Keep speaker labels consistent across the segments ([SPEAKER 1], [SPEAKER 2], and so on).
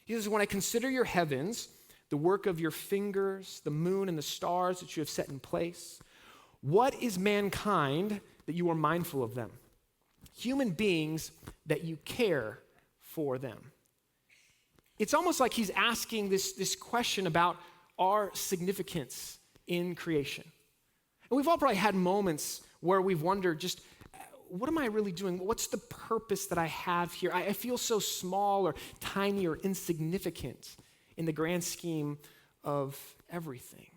[SPEAKER 1] He says, when I consider your heavens, the work of your fingers, the moon and the stars that you have set in place, what is mankind that you are mindful of them? Human beings that you care for them. It's almost like he's asking this question about our significance in creation. And we've all probably had moments where we've wondered just, what am I really doing? What's the purpose that I have here? I feel so small or tiny or insignificant in the grand scheme of everything.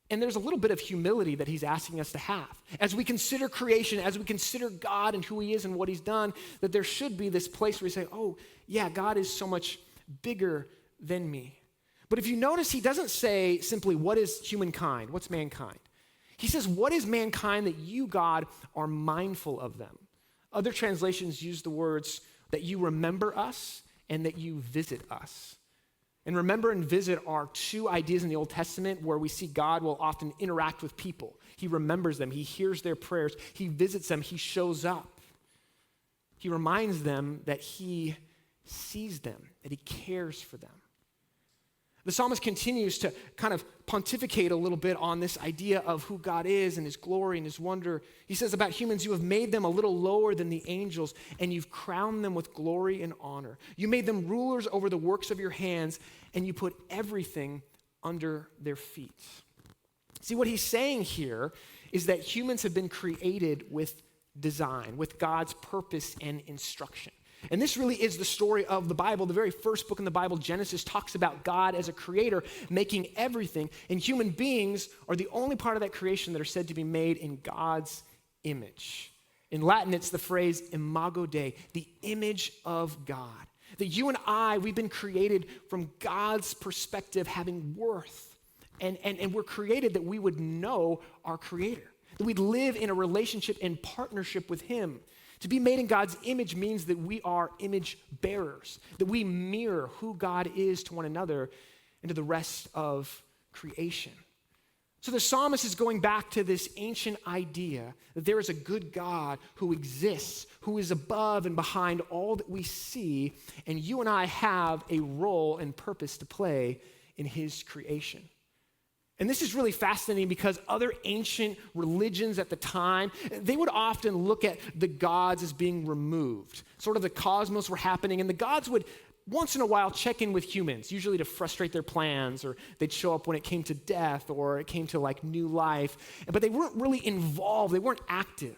[SPEAKER 1] And there's a little bit of humility that he's asking us to have. As we consider creation, as we consider God and who he is and what he's done, that there should be this place where we say, oh, yeah, God is so much bigger than me. But if you notice, he doesn't say simply, what is humankind? What's mankind? He says, what is mankind that you, God, are mindful of them? Other translations use the words that you remember us and that you visit us. And remember and visit are two ideas in the Old Testament where we see God will often interact with people. He remembers them. He hears their prayers. He visits them. He shows up. He reminds them that he sees them, that he cares for them. The psalmist continues to kind of pontificate a little bit on this idea of who God is and his glory and his wonder. He says about humans, you have made them a little lower than the angels, and you've crowned them with glory and honor. You made them rulers over the works of your hands, and you put everything under their feet. See, what he's saying here is that humans have been created with design, with God's purpose and instruction. And this really is the story of the Bible. The very first book in the Bible, Genesis, talks about God as a creator making everything. And human beings are the only part of that creation that are said to be made in God's image. In Latin, it's the phrase imago Dei, the image of God. That you and I, we've been created from God's perspective, having worth. And we're created that we would know our creator. That we'd live in a relationship and partnership with him. To be made in God's image means that we are image bearers, that we mirror who God is to one another and to the rest of creation. So the psalmist is going back to this ancient idea that there is a good God who exists, who is above and behind all that we see, and you and I have a role and purpose to play in his creation. And this is really fascinating because other ancient religions at the time, they would often look at the gods as being removed. Sort of the cosmos were happening, and the gods would once in a while check in with humans, usually to frustrate their plans, or they'd show up when it came to death or it came to like new life. But they weren't really involved, they weren't active.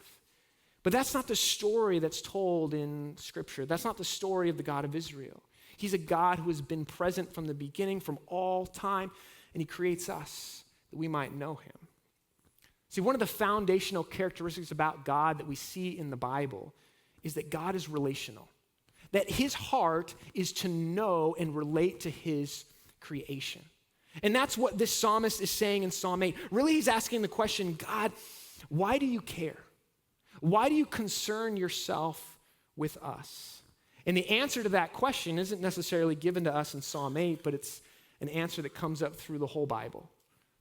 [SPEAKER 1] But that's not the story that's told in Scripture. That's not the story of the God of Israel. He's a God who has been present from the beginning, from all time, and he creates us that we might know him. See, one of the foundational characteristics about God that we see in the Bible is that God is relational, that his heart is to know and relate to his creation. And that's what this psalmist is saying in Psalm 8. Really, he's asking the question, God, why do you care? Why do you concern yourself with us? And the answer to that question isn't necessarily given to us in Psalm 8, but it's an answer that comes up through the whole Bible.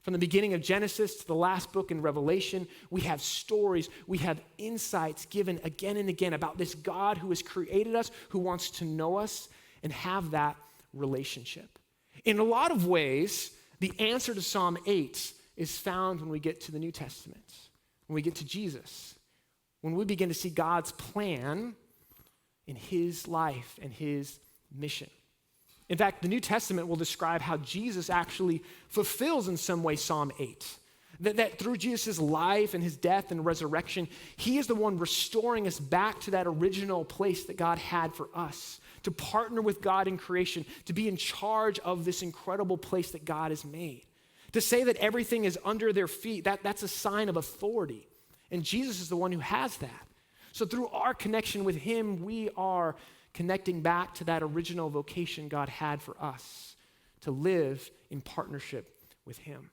[SPEAKER 1] From the beginning of Genesis to the last book in Revelation, we have stories, we have insights given again and again about this God who has created us, who wants to know us and have that relationship. In a lot of ways, the answer to Psalm 8 is found when we get to the New Testament, when we get to Jesus, when we begin to see God's plan in his life and his mission. In fact, the New Testament will describe how Jesus actually fulfills in some way Psalm 8. That through Jesus' life and his death and resurrection, he is the one restoring us back to that original place that God had for us, to partner with God in creation, to be in charge of this incredible place that God has made. To say that everything is under their feet, that's a sign of authority. And Jesus is the one who has that. So through our connection with him, we are connecting back to that original vocation God had for us, to live in partnership with him.